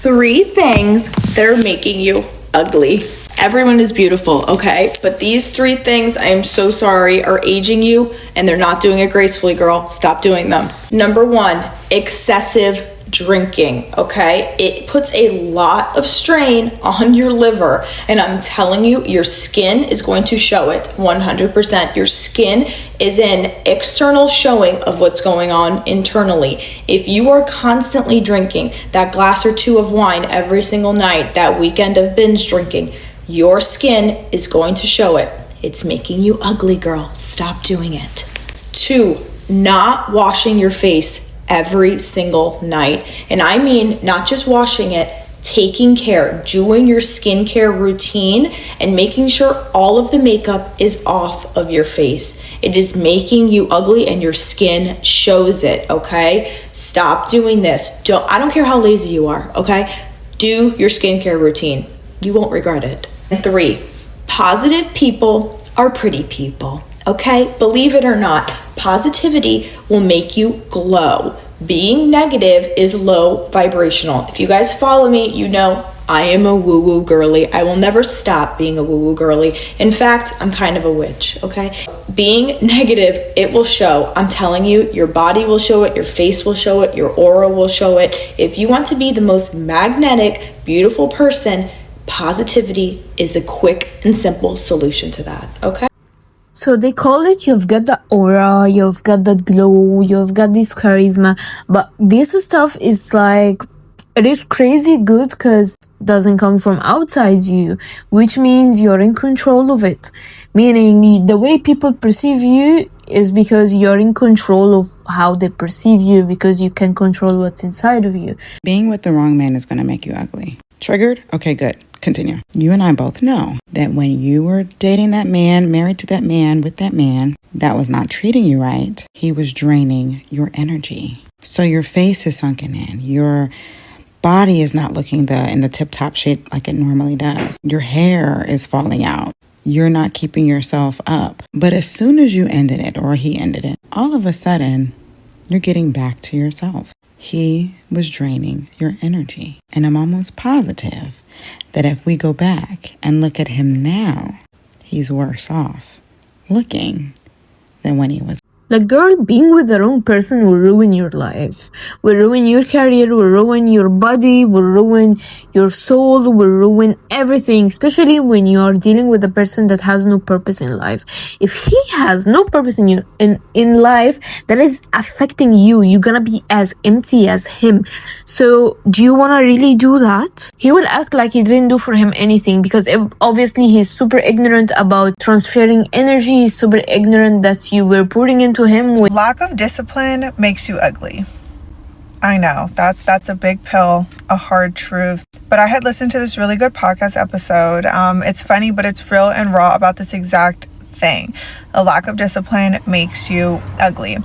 3 things that are making you ugly. Everyone is beautiful, okay? But these 3 things, I am so sorry, are aging you, and they're not doing it gracefully, girl. Stop doing them. Number 1, excessive drinking, okay? It puts a lot of strain on your liver, and I'm telling you, your skin is going to show it 100%. Your skin is an external showing of what's going on internally. If you are constantly drinking that glass or 2 of wine every single night, that weekend of binge drinking, your skin is going to show it. It's making you ugly, girl. Stop doing it. 2, not washing your face every single night. And I mean not just washing it, taking care, doing your skincare routine and making sure all of the makeup is off of your face. It is making you ugly and your skin shows it, okay? Stop doing this. I don't care how lazy you are, okay? Do your skincare routine. You won't regret it. And 3, positive people are pretty people. Okay, believe it or not, positivity will make you glow. Being negative is low vibrational. If you guys follow me, you know I am a woo-woo girly. I will never stop being a woo-woo girly. In fact, I'm kind of a witch, okay? Being negative, it will show. I'm telling you, your body will show it, your face will show it, your aura will show it. If you want to be the most magnetic, beautiful person, positivity is the quick and simple solution to that, okay? So they call it you've got the aura, you've got that glow, you've got this charisma, but this stuff is like, it is crazy good because it doesn't come from outside you, which means you're in control of it. Meaning the way people perceive you is because you're in control of how they perceive you, because you can control what's inside of you. Being with the wrong man is going to make you ugly. Triggered? Okay, good. Continue. You and I both know that when you were dating that man, married to that man, with that man, that was not treating you right. He was draining your energy. So your face is sunken in. Your body is not looking in the tip-top shape like it normally does. Your hair is falling out. You're not keeping yourself up. But as soon as you ended it, or he ended it, all of a sudden, you're getting back to yourself. He was draining your energy. And I'm almost positive that if we go back and look at him now, he's worse off looking than when he was. Like, girl, being with the wrong person will ruin your life, will ruin your career, will ruin your body, will ruin your soul, will ruin everything, especially when you are dealing with a person that has no purpose in life. If he has no purpose in life, that is affecting you. You're gonna be as empty as him. So do you want to really do that? He will act like you didn't do for him anything, because obviously he's super ignorant about transferring energy. He's super ignorant that you were putting into him with lack of discipline makes you ugly. I know that's a big pill, a hard truth. But I had listened to this really good podcast episode. It's funny, but it's real and raw about this exact thing. A lack of discipline makes you ugly.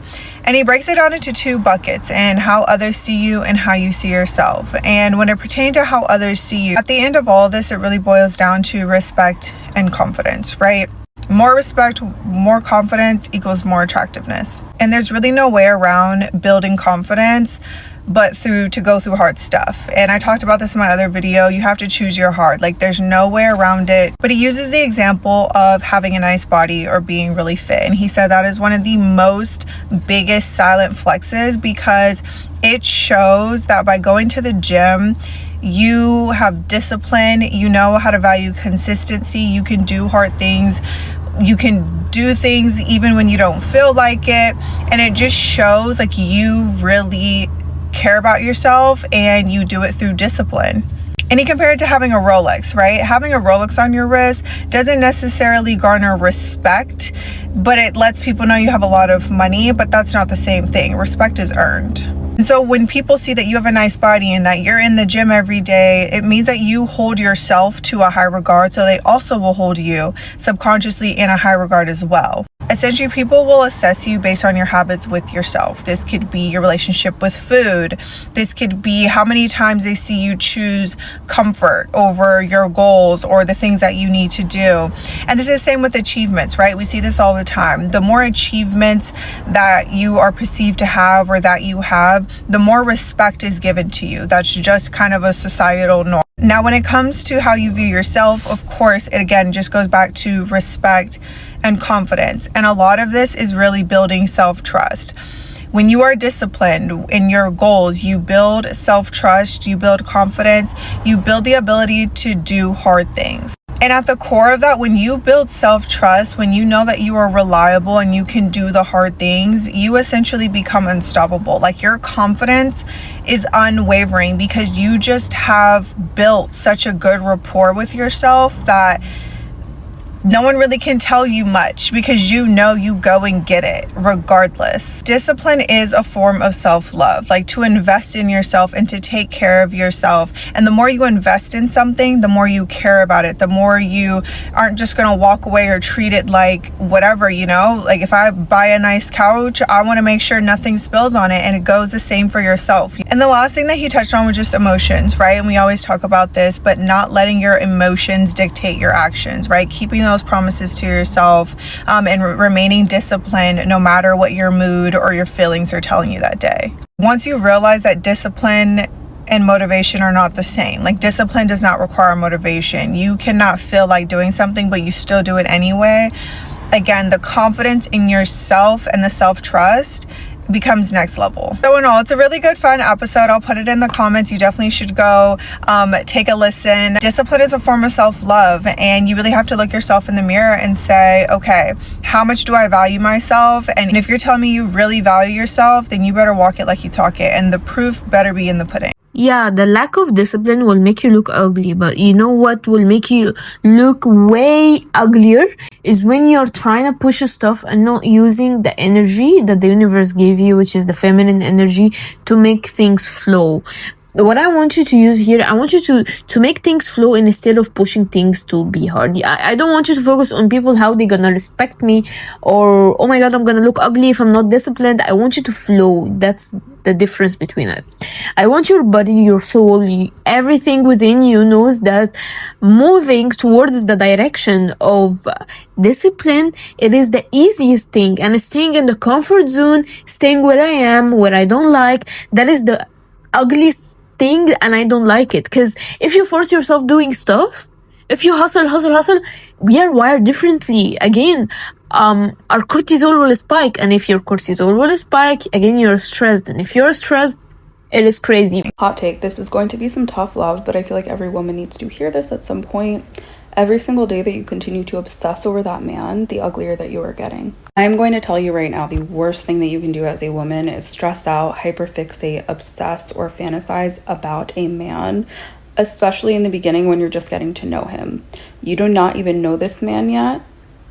And he breaks it down into 2 buckets, and how others see you and how you see yourself. And when it pertains to how others see you, at the end of all of this, it really boils down to respect and confidence, right? More respect, more confidence equals more attractiveness. And there's really no way around building confidence but to go through hard stuff. And I talked about this in my other video. You have to choose your heart. Like, there's no way around it. But he uses the example of having a nice body or being really fit. And he said that is one of the biggest silent flexes, because it shows that by going to the gym, you have discipline, you know how to value consistency, you can do hard things, you can do things even when you don't feel like it. And it just shows like you really care about yourself and you do it through discipline. And he compared it to having a Rolex, right? Having a Rolex on your wrist doesn't necessarily garner respect, but it lets people know you have a lot of money, but that's not the same thing. Respect is earned. And so when people see that you have a nice body and that you're in the gym every day, it means that you hold yourself to a high regard. So they also will hold you subconsciously in a high regard as well. Essentially, people will assess you based on your habits with yourself. This could be your relationship with food. This could be how many times they see you choose comfort over your goals or the things that you need to do. And this is the same with achievements, right? We see this all the time. The more achievements that you are perceived to have or that you have, the more respect is given to you. That's just kind of a societal norm. Now, when it comes to how you view yourself, of course, it again just goes back to respect and confidence. And a lot of this is really building self-trust. When you are disciplined in your goals, you build self-trust, you build confidence, you build the ability to do hard things. And at the core of that, when you build self-trust, when you know that you are reliable and you can do the hard things, you essentially become unstoppable. Like, your confidence is unwavering because you just have built such a good rapport with yourself that no one really can tell you much because you know you go and get it regardless. Discipline is a form of self-love, like to invest in yourself and to take care of yourself. And the more you invest in something, the more you care about it, the more you aren't just going to walk away or treat it like whatever, you know? Like, if I buy a nice couch, I want to make sure nothing spills on it, and it goes the same for yourself. And the last thing that he touched on was just emotions, right? And we always talk about this, but not letting your emotions dictate your actions, right? Keeping those promises to yourself and remaining disciplined no matter what your mood or your feelings are telling you that day. Once you realize that discipline and motivation are not the same, like discipline does not require motivation. You cannot feel like doing something, but you still do it anyway. Again, the confidence in yourself and the self-trust becomes next level. So in all, it's a really good fun episode. I'll put it in the comments. You definitely should go take a listen. Discipline is a form of self-love, and you really have to look yourself in the mirror and say, okay, how much do I value myself? And if you're telling me you really value yourself, then you better walk it like you talk it, and the proof better be in the pudding. Yeah, the lack of discipline will make you look ugly, but you know what will make you look way uglier is when you're trying to push stuff and not using the energy that the universe gave you, which is the feminine energy, to make things flow. What I want you to use here, I want you to make things flow instead of pushing things to be hard. I don't want you to focus on people, how they gonna respect me, or oh my god, I'm gonna look ugly if I'm not disciplined. I want you to flow. That's the difference between it. I want your body, your soul, everything within you knows that moving towards the direction of discipline, it is the easiest thing, and staying in the comfort zone, staying where I am, where I don't like, that is the ugliest thing, and I don't like it. Because if you force yourself doing stuff, if you hustle, we are wired differently. Again, our cortisol will spike, and if your cortisol will spike, again, you're stressed, and if you're stressed, it is crazy. Hot take, this is going to be some tough love, but I feel like every woman needs to hear this at some point. Every single day that you continue to obsess over that man, the uglier that you are getting. I'm going to tell you right now, the worst thing that you can do as a woman is stress out, hyperfixate, obsess, or fantasize about a man, especially in the beginning when you're just getting to know him. You do not even know this man yet,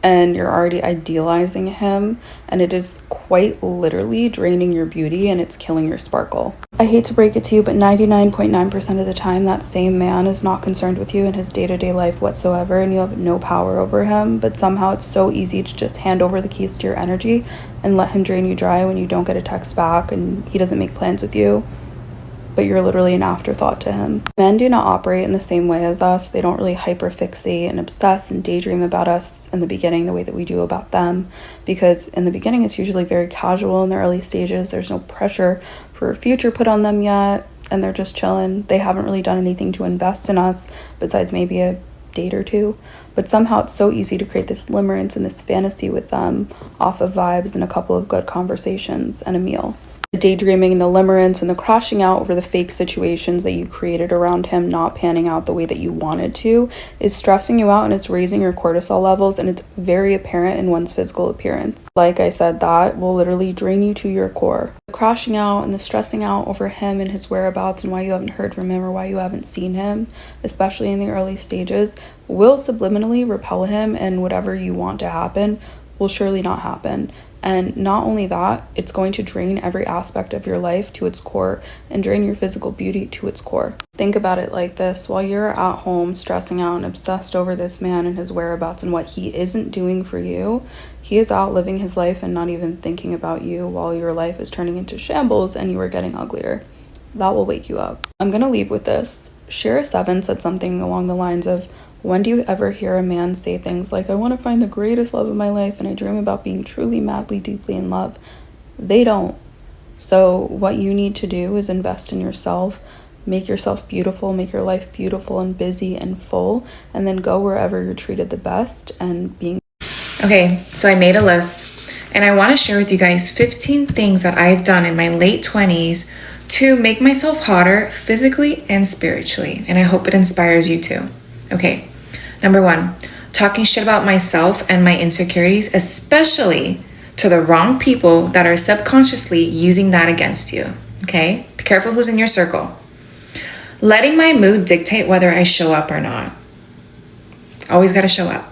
and you're already idealizing him, and it is quite literally draining your beauty, and it's killing your sparkle. I hate to break it to you, but 99.9% of the time, that same man is not concerned with you in his day-to-day life whatsoever, and you have no power over him, but somehow it's so easy to just hand over the keys to your energy and let him drain you dry when you don't get a text back and he doesn't make plans with you, but you're literally an afterthought to him. Men do not operate in the same way as us. They don't really hyperfixate and obsess and daydream about us in the beginning the way that we do about them, because in the beginning it's usually very casual in the early stages. There's no pressure for a future put on them yet, and they're just chilling. They haven't really done anything to invest in us besides maybe a date or two, but somehow it's so easy to create this limerence and this fantasy with them off of vibes and a couple of good conversations and a meal. The daydreaming and the limerence and the crashing out over the fake situations that you created around him not panning out the way that you wanted to is stressing you out, and it's raising your cortisol levels, and it's very apparent in one's physical appearance. Like I said, that will literally drain you to your core. The crashing out and the stressing out over him and his whereabouts and why you haven't heard from him or why you haven't seen him, especially in the early stages, will subliminally repel him, and whatever you want to happen will surely not happen. And not only that, it's going to drain every aspect of your life to its core and drain your physical beauty to its core. Think about it like this. While you're at home stressing out and obsessed over this man and his whereabouts and what he isn't doing for you, he is out living his life and not even thinking about you while your life is turning into shambles and you are getting uglier. That will wake you up. I'm going to leave with this. Sheerenworld said something along the lines of, when do you ever hear a man say things like, I want to find the greatest love of my life and I dream about being truly, madly, deeply in love? They don't. So what you need to do is invest in yourself, make yourself beautiful, make your life beautiful and busy and full, and then go wherever you're treated the best and being. Okay, so I made a list and I want to share with you guys 15 things that I've done in my late 20s to make myself hotter physically and spiritually. And I hope it inspires you too. Okay. Number 1, talking shit about myself and my insecurities, especially to the wrong people that are subconsciously using that against you. Okay? Be careful who's in your circle. Letting my mood dictate whether I show up or not. Always gotta show up.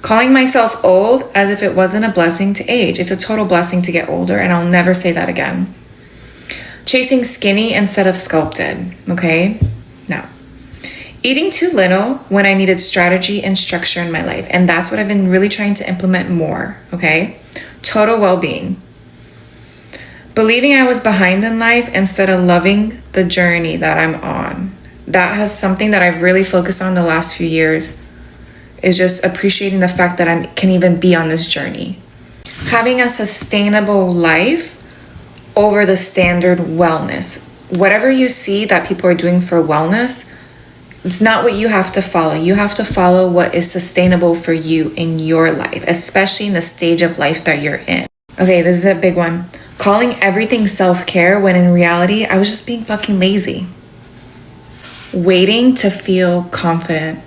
Calling myself old as if it wasn't a blessing to age. It's a total blessing to get older, and I'll never say that again. Chasing skinny instead of sculpted. Okay? No. Eating too little when I needed strategy and structure in my life. And that's what I've been really trying to implement more, okay? Total well-being. Believing I was behind in life instead of loving the journey that I'm on. That has something that I've really focused on the last few years, is just appreciating the fact that I can even be on this journey. Having a sustainable life over the standard wellness. Whatever you see that people are doing for wellness, it's not what you have to follow. You have to follow what is sustainable for you in your life, especially in the stage of life that you're in. Okay, this is a big one. Calling everything self-care when in reality, I was just being fucking lazy. Waiting to feel confident.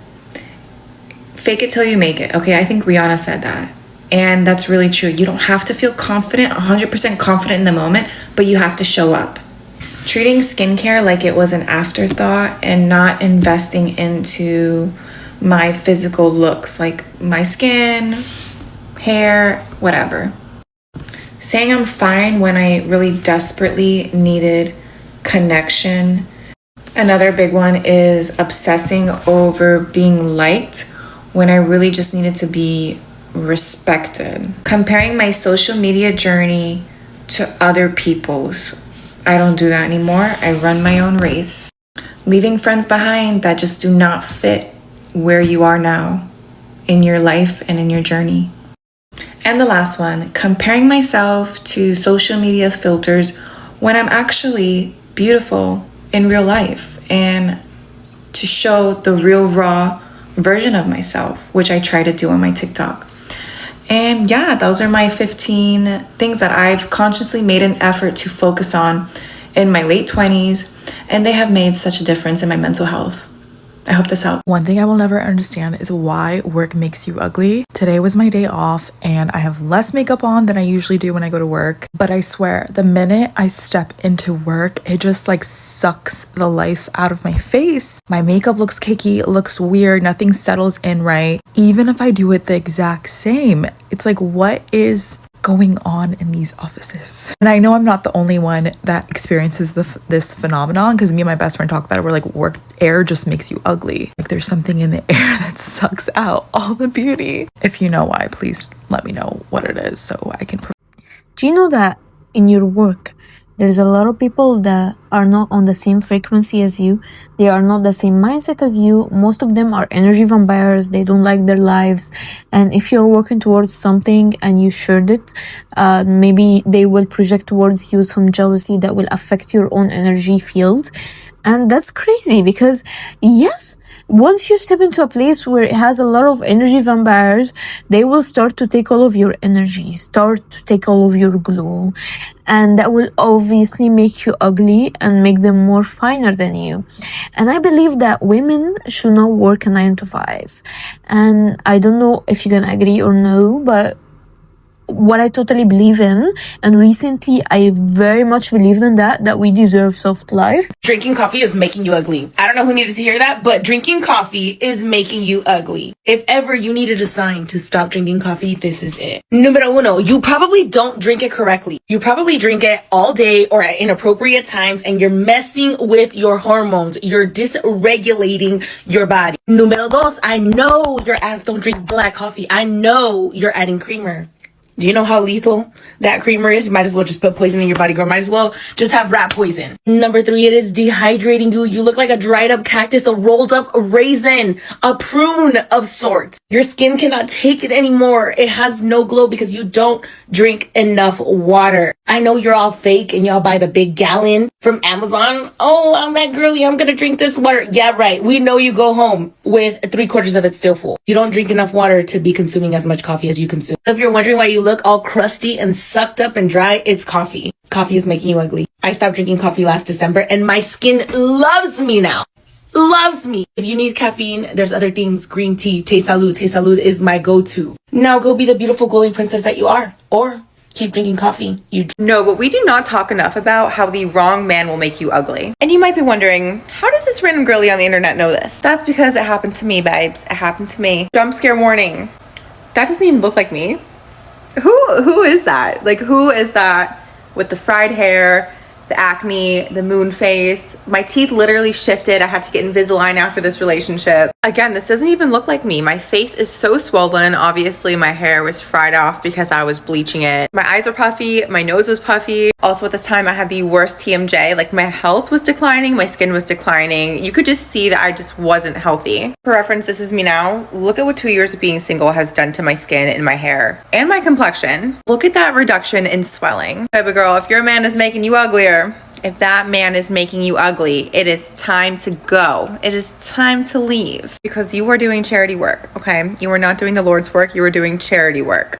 Fake it till you make it. Okay, I think Rihanna said that. And that's really true. You don't have to feel confident, 100% confident in the moment, but you have to show up. Treating skincare like it was an afterthought and not investing into my physical looks, like my skin, hair, whatever. Saying I'm fine when I really desperately needed connection. Another big one is obsessing over being liked when I really just needed to be respected. Comparing my social media journey to other people's. I don't do that anymore. I run my own race. Leaving friends behind that just do not fit where you are now in your life and in your journey. And the last one, comparing myself to social media filters when I'm actually beautiful in real life, and to show the real raw version of myself, which I try to do on my TikTok. And yeah, those are my 15 things that I've consciously made an effort to focus on in my late 20s, and they have made such a difference in my mental health. I hope this helped. One thing I will never understand is why work makes you ugly. Today was my day off and I have less makeup on than I usually do when I go to work. But I swear, the minute I step into work, it just like sucks the life out of my face. My makeup looks cakey, looks weird, nothing settles in right. Even if I do it the exact same, it's like, what is going on in these offices? And I know I'm not the only one that experiences this phenomenon, because me and my best friend talk about it. We're like, work air just makes you ugly. Like there's something in the air that sucks out all the beauty. If you know why, please let me know what it is so I can. Do you know that in your work, there's a lot of people that are not on the same frequency as you. They are not the same mindset as you. Most of them are energy vampires. They don't like their lives. And if you're working towards something and you shared it, maybe they will project towards you some jealousy that will affect your own energy field. And that's crazy because yes, once you step into a place where it has a lot of energy vampires, they will start to take all of your energy, start to take all of your glow. And that will obviously make you ugly and make them more finer than you. And I believe that women should not work a 9 to 5. And I don't know if you're gonna agree or no, but what I totally believe in. And recently, I very much believed in that we deserve soft life. Drinking coffee is making you ugly. I don't know who needed to hear that, but drinking coffee is making you ugly. If ever you needed a sign to stop drinking coffee, this is it. Numero uno, you probably don't drink it correctly. You probably drink it all day or at inappropriate times, and you're messing with your hormones. You're dysregulating your body. Numero dos, I know your ass don't drink black coffee. I know you're adding creamer. Do you know how lethal that creamer is? You might as well just put poison in your body, girl. Might as well just have rat poison. Number three, it is dehydrating you. You look like a dried up cactus, a rolled up raisin, a prune of sorts. Your skin cannot take it anymore. It has no glow because you don't drink enough water. I know you're all fake and y'all buy the big gallon from Amazon. Oh, I'm that girly. I'm gonna drink this water. Yeah, right. We know you go home with 3/4 of it still full. You don't drink enough water to be consuming as much coffee as you consume. If you're wondering why you look all crusty and sucked up and dry, it's coffee. Coffee is making you ugly. I stopped drinking coffee last December and my skin loves me now. Loves me. If you need caffeine, there's other things. Green tea, Te Salud. Te Salud is my go-to. Now go be the beautiful glowing princess that you are. Or keep drinking coffee. No, but we do not talk enough about how the wrong man will make you ugly. And you might be wondering, how does this random girly on the internet know this? That's because it happened to me, babes. It happened to me. Jump scare warning. That doesn't even look like me. Who is that? Like, who is that with the fried hair, the acne, the moon face? My teeth literally shifted. I had to get Invisalign after this relationship. Again, this doesn't even look like me. My face is so swollen. Obviously, my hair was fried off because I was bleaching it. My eyes are puffy. My nose was puffy. Also, at this time, I had the worst TMJ. Like, my health was declining. My skin was declining. You could just see that I just wasn't healthy. For reference, this is me now. Look at what 2 years of being single has done to my skin and my hair and my complexion. Look at that reduction in swelling. Baby girl, if your man is making you uglier, if that man is making you ugly, it is time to go. It is time to leave because you are doing charity work, okay? You are not doing the Lord's work. You are doing charity work.